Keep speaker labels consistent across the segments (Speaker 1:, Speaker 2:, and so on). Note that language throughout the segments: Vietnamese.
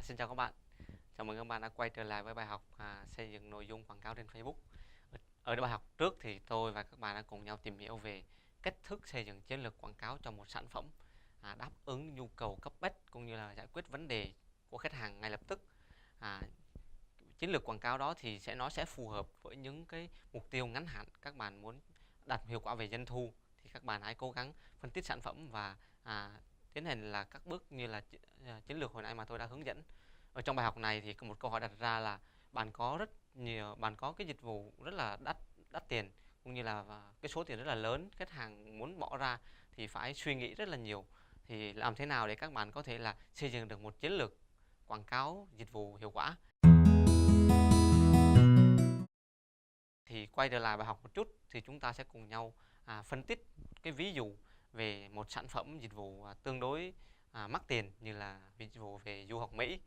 Speaker 1: Xin chào các bạn. Chào mừng các bạn đã quay trở lại với bài học xây dựng nội dung quảng cáo trên Facebook. Ở bài học trước thì tôi và các bạn đã cùng nhau tìm hiểu về cách thức xây dựng chiến lược quảng cáo cho một sản phẩm đáp ứng nhu cầu cấp bách cũng như là giải quyết vấn đề của khách hàng ngay lập tức. À, Chiến lược quảng cáo đó thì nó sẽ phù hợp với những cái mục tiêu ngắn hạn các bạn muốn đạt hiệu quả về doanh thu, thì các bạn hãy cố gắng phân tích sản phẩm và tiến hành là các bước như là chiến lược hồi nãy mà tôi đã hướng dẫn. Ở trong bài học này thì có một câu hỏi đặt ra là bạn có cái dịch vụ rất là đắt tiền cũng như là cái số tiền rất là lớn khách hàng muốn bỏ ra, thì phải suy nghĩ rất là nhiều. Thì làm thế nào để các bạn có thể là xây dựng được một chiến lược quảng cáo dịch vụ hiệu quả? Thì quay trở lại bài học một chút, thì chúng ta sẽ cùng nhau phân tích cái ví dụ về một sản phẩm dịch vụ tương đối mắc tiền, như là dịch vụ về du học Mỹ.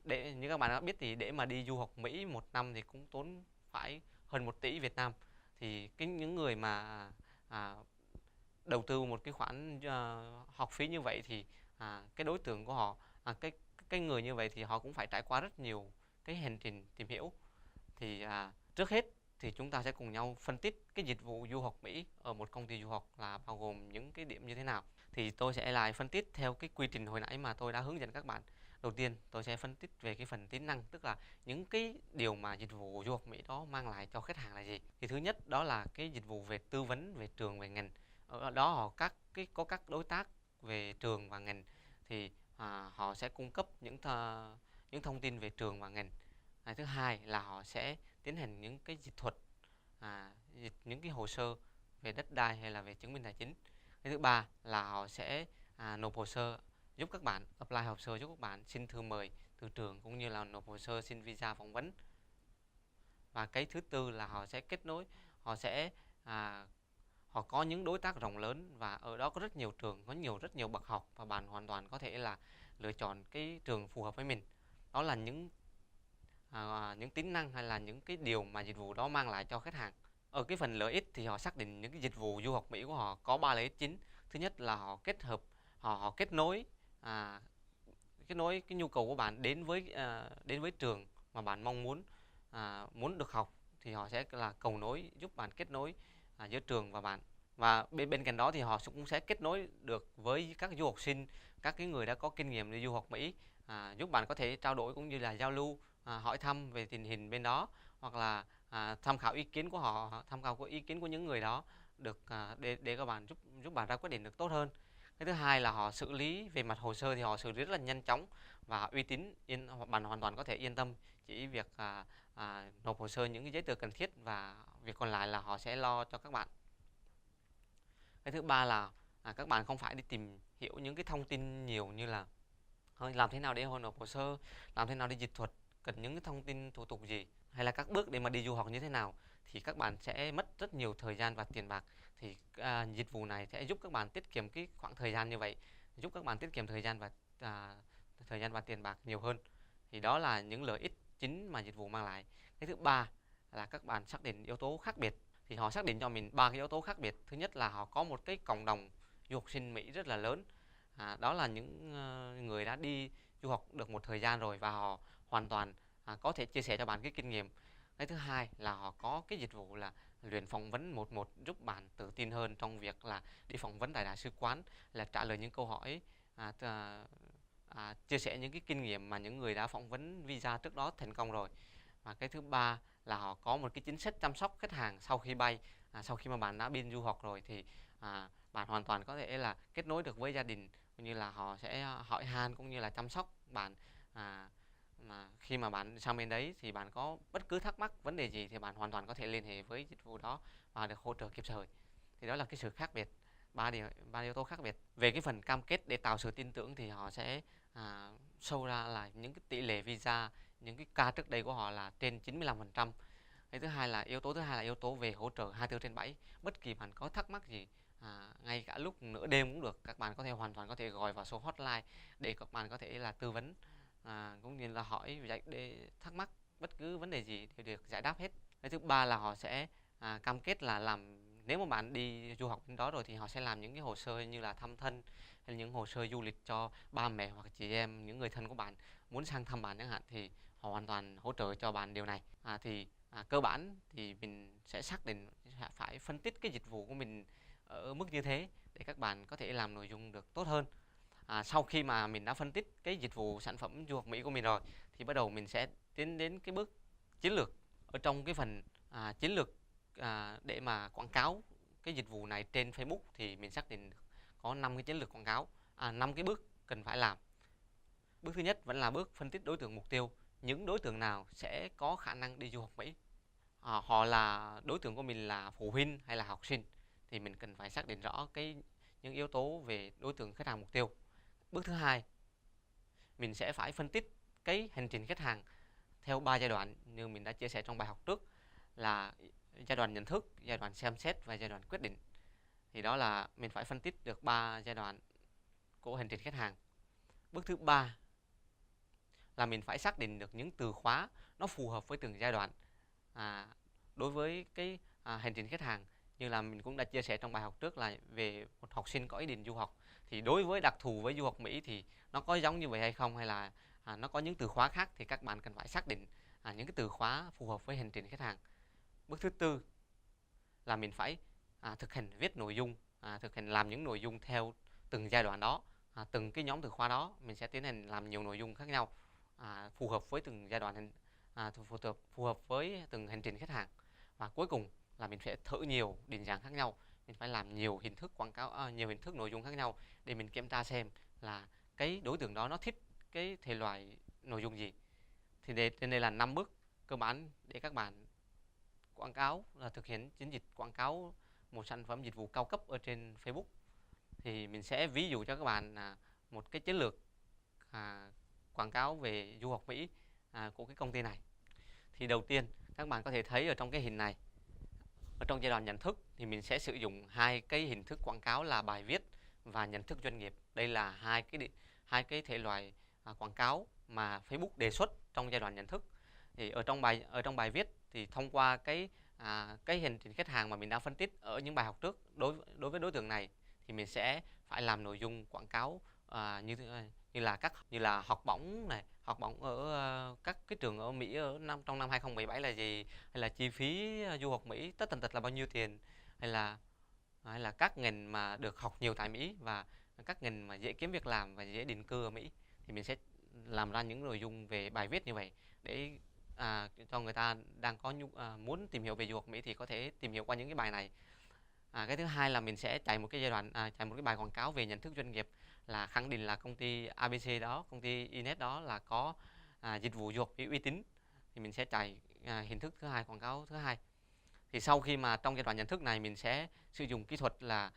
Speaker 1: Để như các bạn đã biết thì để mà đi du học Mỹ một năm thì cũng tốn phải hơn 1 tỷ Việt Nam. Thì những người mà đầu tư một cái khoản học phí như vậy thì cái đối tượng của họ, cái người như vậy thì họ cũng phải trải qua rất nhiều cái hành trình tìm hiểu. Thì trước hết thì chúng ta sẽ cùng nhau phân tích cái dịch vụ du học Mỹ ở một công ty du học là bao gồm những cái điểm như thế nào. Thì tôi sẽ lại phân tích theo cái quy trình hồi nãy mà tôi đã hướng dẫn các bạn. Đầu tiên tôi sẽ phân tích về cái phần tính năng, tức là những cái điều mà dịch vụ du học Mỹ đó mang lại cho khách hàng là gì. Thì thứ nhất đó là cái dịch vụ về tư vấn về trường về ngành. Ở đó có các đối tác về trường và ngành, thì họ sẽ cung cấp những thông tin về trường và ngành. Thứ hai là họ sẽ tiến hành những cái dịch thuật, dịch những cái hồ sơ về đất đai hay là về chứng minh tài chính. Cái thứ ba là họ sẽ nộp hồ sơ, giúp các bạn apply hồ sơ, giúp các bạn xin thư mời từ trường cũng như là nộp hồ sơ xin visa phỏng vấn. Và cái thứ tư là họ sẽ kết nối, họ sẽ họ có những đối tác rộng lớn và ở đó có rất nhiều trường, có rất nhiều bậc học, và bạn hoàn toàn có thể là lựa chọn cái trường phù hợp với mình. Đó là những tính năng hay là những cái điều mà dịch vụ đó mang lại cho khách hàng. Ở cái phần lợi ích thì họ xác định những cái dịch vụ du học Mỹ của họ có 3 lợi ích chính. Thứ nhất là họ kết hợp, họ kết nối cái nhu cầu của bạn đến với trường mà bạn mong muốn được học, thì họ sẽ là cầu nối, giúp bạn kết nối giữa trường và bạn. Và bên cạnh đó thì họ cũng sẽ kết nối được với các du học sinh, các cái người đã có kinh nghiệm đi du học Mỹ, giúp bạn có thể trao đổi cũng như là giao lưu, hỏi thăm về tình hình bên đó, hoặc là tham khảo ý kiến của họ, tham khảo ý kiến của những người đó, được để các bạn giúp bạn ra quyết định được tốt hơn. Cái thứ hai là họ xử lý về mặt hồ sơ, thì họ xử lý rất là nhanh chóng và uy tín, bạn hoàn toàn có thể yên tâm, chỉ việc nộp hồ sơ những cái giấy tờ cần thiết và việc còn lại là họ sẽ lo cho các bạn. Cái thứ ba là các bạn không phải đi tìm hiểu những cái thông tin nhiều, như là làm thế nào để nộp hồ sơ, làm thế nào để dịch thuật, cần những cái thông tin thủ tục gì, hay là các bước để mà đi du học như thế nào, thì các bạn sẽ mất rất nhiều thời gian và tiền bạc. Thì dịch vụ này sẽ giúp các bạn tiết kiệm cái khoảng thời gian như vậy, giúp các bạn tiết kiệm thời gian và tiền bạc nhiều hơn. Thì đó là những lợi ích chính mà dịch vụ mang lại. Cái thứ ba là các bạn xác định yếu tố khác biệt. Thì họ xác định cho mình 3 cái yếu tố khác biệt. Thứ nhất là họ có một cái cộng đồng du học sinh Mỹ rất là lớn. Đó là những người đã đi du học được một thời gian rồi, và họ hoàn toàn có thể chia sẻ cho bạn cái kinh nghiệm. Cái thứ hai là họ có cái dịch vụ là luyện phỏng vấn một, giúp bạn tự tin hơn trong việc là đi phỏng vấn tại đại sứ quán, là trả lời những câu hỏi, chia sẻ những cái kinh nghiệm mà những người đã phỏng vấn visa trước đó thành công rồi. Và cái thứ ba là họ có một cái chính sách chăm sóc khách hàng sau khi bay. Sau khi mà bạn đã bên du học rồi thì bạn hoàn toàn có thể là kết nối được với gia đình, cũng như là họ sẽ hỏi han cũng như là chăm sóc bạn. Mà khi mà bạn sang bên đấy thì bạn có bất cứ thắc mắc vấn đề gì thì bạn hoàn toàn có thể liên hệ với dịch vụ đó và được hỗ trợ kịp thời. Thì đó là cái sự khác biệt, ba yếu tố khác biệt. Về cái phần cam kết để tạo sự tin tưởng thì họ sẽ show ra là những cái tỷ lệ visa, những cái ca trước đây của họ là trên 95%. Cái yếu tố thứ hai là yếu tố về hỗ trợ 24/7. Bất kỳ bạn có thắc mắc gì, ngay cả lúc nửa đêm cũng được, các bạn hoàn toàn có thể gọi vào số hotline để các bạn có thể là tư vấn, cũng như là hỏi để thắc mắc bất cứ vấn đề gì đều được giải đáp hết. Cái thứ ba là họ sẽ cam kết là làm nếu mà bạn đi du học bên đó rồi thì họ sẽ làm những cái hồ sơ như là thăm thân hay là những hồ sơ du lịch cho ba mẹ hoặc chị em, những người thân của bạn muốn sang thăm bạn chẳng hạn, thì họ hoàn toàn hỗ trợ cho bạn điều này. Cơ bản thì mình sẽ xác định phải phân tích cái dịch vụ của mình ở mức như thế để các bạn có thể làm nội dung được tốt hơn. Sau khi mà mình đã phân tích cái dịch vụ sản phẩm du học Mỹ của mình rồi thì bắt đầu mình sẽ tiến đến cái bước chiến lược. Ở trong cái phần chiến lược để mà quảng cáo cái dịch vụ này trên Facebook thì mình xác định có 5 cái chiến lược quảng cáo, 5 cái bước cần phải làm. Bước thứ nhất vẫn là bước phân tích đối tượng mục tiêu, những đối tượng nào sẽ có khả năng đi du học Mỹ. Họ là đối tượng của mình là phụ huynh hay là học sinh thì mình cần phải xác định rõ những yếu tố về đối tượng khách hàng mục tiêu. Bước thứ hai, mình sẽ phải phân tích cái hành trình khách hàng theo 3 giai đoạn như mình đã chia sẻ trong bài học trước, là giai đoạn nhận thức, giai đoạn xem xét và giai đoạn quyết định. Thì đó là mình phải phân tích được 3 giai đoạn của hành trình khách hàng. Bước thứ ba là mình phải xác định được những từ khóa nó phù hợp với từng giai đoạn đối với cái hành trình khách hàng. Như là mình cũng đã chia sẻ trong bài học trước là về một học sinh có ý định du học, thì đối với đặc thù với du học Mỹ thì nó có giống như vậy hay không, hay là nó có những từ khóa khác, thì các bạn cần phải xác định những cái từ khóa phù hợp với hành trình khách hàng. Bước thứ tư là mình phải thực hành viết nội dung, thực hành làm những nội dung theo từng giai đoạn đó, từng cái nhóm từ khóa đó mình sẽ tiến hành làm nhiều nội dung khác nhau phù hợp với từng giai đoạn, phù hợp với từng hành trình khách hàng. Và cuối cùng là mình sẽ thử nhiều định dạng khác nhau, mình phải làm nhiều hình thức quảng cáo, nhiều hình thức nội dung khác nhau để mình kiểm tra xem là cái đối tượng đó nó thích cái thể loại nội dung gì. Thì trên đây là 5 bước cơ bản để các bạn quảng cáo, là thực hiện chiến dịch quảng cáo một sản phẩm dịch vụ cao cấp ở trên Facebook. Thì mình sẽ ví dụ cho các bạn một cái chiến lược quảng cáo về du học Mỹ của cái công ty này. Thì đầu tiên các bạn có thể thấy ở trong cái hình này, ở trong giai đoạn nhận thức thì mình sẽ sử dụng hai cái hình thức quảng cáo là bài viết và nhận thức doanh nghiệp. Đây là hai cái thể loại quảng cáo mà Facebook đề xuất trong giai đoạn nhận thức. Thì ở trong bài viết thì thông qua cái hành trình khách hàng mà mình đã phân tích ở những bài học trước, đối với đối tượng này thì mình sẽ phải làm nội dung quảng cáo như là học bổng này, học bổng ở các cái trường ở Mỹ trong năm 2017 là gì, hay là chi phí du học Mỹ tất tần tật là bao nhiêu tiền, hay là các ngành mà được học nhiều tại Mỹ và các ngành mà dễ kiếm việc làm và dễ định cư ở Mỹ. Thì mình sẽ làm ra những nội dung về bài viết như vậy để cho người ta đang có muốn tìm hiểu về du học Mỹ thì có thể tìm hiểu qua những cái bài này. Cái thứ hai là mình sẽ chạy một cái bài quảng cáo về nhận thức doanh nghiệp, là khẳng định là công ty ABC đó, công ty Inet đó là có dịch vụ du học uy tín. Thì mình sẽ chạy hình thức thứ hai, quảng cáo thứ hai. Thì sau khi mà trong giai đoạn nhận thức này mình sẽ sử dụng kỹ thuật là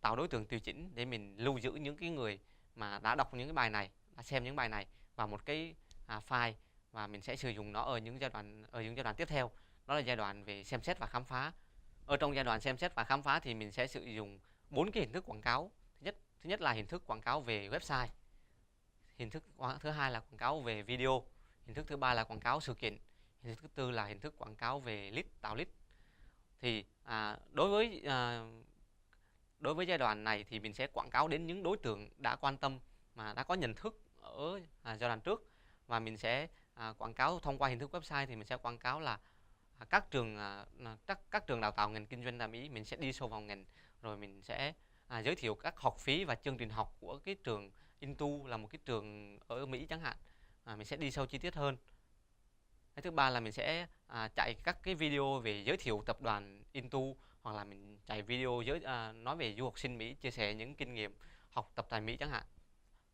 Speaker 1: tạo đối tượng tùy chỉnh để mình lưu giữ những cái người mà đã đọc những cái bài này, đã xem những bài này vào một cái file, và mình sẽ sử dụng nó ở những giai đoạn tiếp theo, đó là giai đoạn về xem xét và khám phá. Ở trong giai đoạn xem xét và khám phá thì mình sẽ sử dụng 4 cái hình thức quảng cáo. Thứ nhất là hình thức quảng cáo về website, hình thức thứ hai là quảng cáo về video, hình thức thứ ba là quảng cáo sự kiện, hình thức thứ tư là hình thức quảng cáo về lead, tạo lead. Thì đối với giai đoạn này thì mình sẽ quảng cáo đến những đối tượng đã quan tâm mà đã có nhận thức ở giai đoạn trước, và mình sẽ quảng cáo thông qua hình thức website. Thì mình sẽ quảng cáo là các trường đào tạo ngành kinh doanh tại Mỹ, mình sẽ đi sâu vào ngành, rồi mình sẽ giới thiệu các học phí và chương trình học của cái trường Intu, là một cái trường ở Mỹ chẳng hạn. Mình sẽ đi sâu chi tiết hơn. Cái thứ ba là mình sẽ chạy các cái video về giới thiệu tập đoàn Intu, hoặc là mình chạy video nói về du học sinh Mỹ, chia sẻ những kinh nghiệm học tập tại Mỹ chẳng hạn.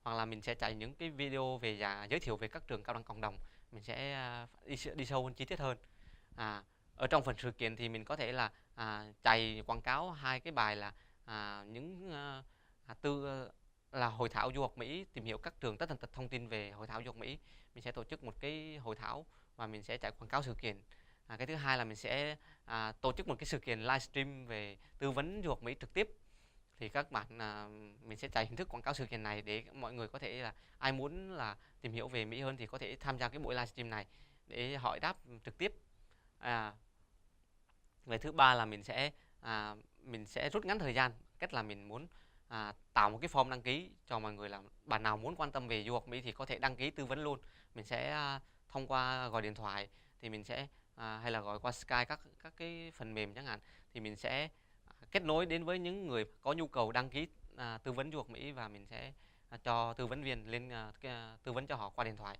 Speaker 1: Hoặc là mình sẽ chạy những cái video về giới thiệu về các trường cao đẳng cộng đồng, mình sẽ đi sâu hơn, chi tiết hơn. Ở trong phần sự kiện thì mình có thể là chạy quảng cáo hai cái bài là là hội thảo du học Mỹ, tìm hiểu các trường tất tần tật thông tin về hội thảo du học Mỹ. Mình sẽ tổ chức một cái hội thảo và mình sẽ chạy quảng cáo sự kiện. Cái thứ hai là mình sẽ tổ chức một cái sự kiện livestream về tư vấn du học Mỹ trực tiếp. Thì mình sẽ chạy hình thức quảng cáo sự kiện này để mọi người có thể là ai muốn là tìm hiểu về Mỹ hơn thì có thể tham gia cái buổi livestream này để hỏi đáp trực tiếp. Về thứ ba là mình sẽ mình sẽ rút ngắn thời gian. Cách là mình muốn tạo một cái form đăng ký cho mọi người, là bạn nào muốn quan tâm về du học Mỹ thì có thể đăng ký tư vấn luôn. Mình sẽ thông qua gọi điện thoại, thì mình sẽ hay là gọi qua Skype, các cái phần mềm chẳng hạn, thì mình sẽ kết nối đến với những người có nhu cầu đăng ký tư vấn du học Mỹ, và mình sẽ cho tư vấn viên lên tư vấn cho họ qua điện thoại.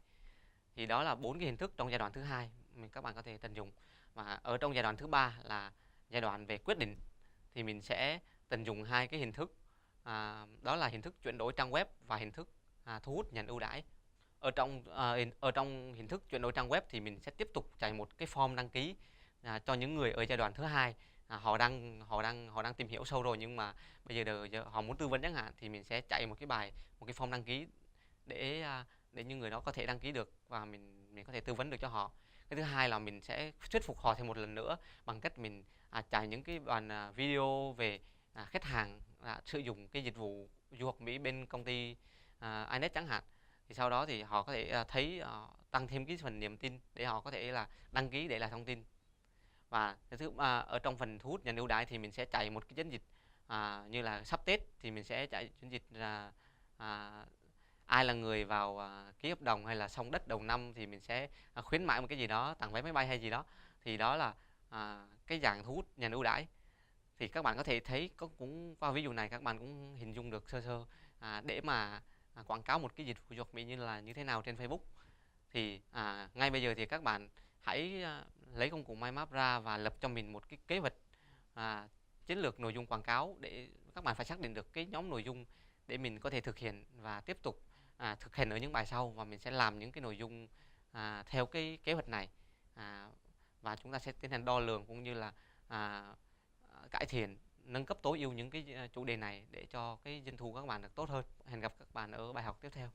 Speaker 1: Thì đó là 4 cái hình thức trong giai đoạn thứ hai các bạn có thể tận dụng. Và ở trong giai đoạn thứ ba là giai đoạn về quyết định, thì mình sẽ tận dụng hai cái hình thức, đó là hình thức chuyển đổi trang web và hình thức thu hút nhận ưu đãi. Ở trong hình thức chuyển đổi trang web thì mình sẽ tiếp tục chạy một cái form đăng ký cho những người ở giai đoạn thứ hai. Họ đang tìm hiểu sâu rồi, nhưng mà bây giờ họ muốn tư vấn chẳng hạn, thì mình sẽ chạy một cái form đăng ký để những người đó có thể đăng ký được, và mình có thể tư vấn được cho họ. Cái thứ hai là mình sẽ thuyết phục họ thêm một lần nữa bằng cách mình chạy những cái đoạn video về khách hàng sử dụng cái dịch vụ du học Mỹ bên công ty iNet chẳng hạn. Thì sau đó thì họ có thể thấy tăng thêm cái phần niềm tin để họ có thể là đăng ký để lại thông tin. Và ở trong phần thu hút nhận ưu đãi thì mình sẽ chạy một cái chiến dịch như là sắp Tết, thì mình sẽ chạy chiến dịch là ai là người vào ký hợp đồng hay là xong đất đầu năm, thì mình sẽ khuyến mãi một cái gì đó, tặng vé máy bay hay gì đó. Thì đó là cái dạng thu hút nhận ưu đãi. Thì các bạn có thể thấy, cũng qua ví dụ này các bạn cũng hình dung được sơ sơ để mà quảng cáo một cái dịch vụ du học Mỹ như thế nào trên Facebook. Thì ngay bây giờ thì các bạn hãy lấy công cụ Mind Map ra và lập cho mình một cái kế hoạch chiến lược nội dung quảng cáo, để các bạn phải xác định được cái nhóm nội dung để mình có thể thực hiện và tiếp tục thực hiện ở những bài sau. Và mình sẽ làm những cái nội dung theo cái kế hoạch này, và chúng ta sẽ tiến hành đo lường cũng như là cải thiện, nâng cấp tối ưu những cái chủ đề này để cho cái doanh thu của các bạn được tốt hơn. Hẹn gặp các bạn ở bài học tiếp theo.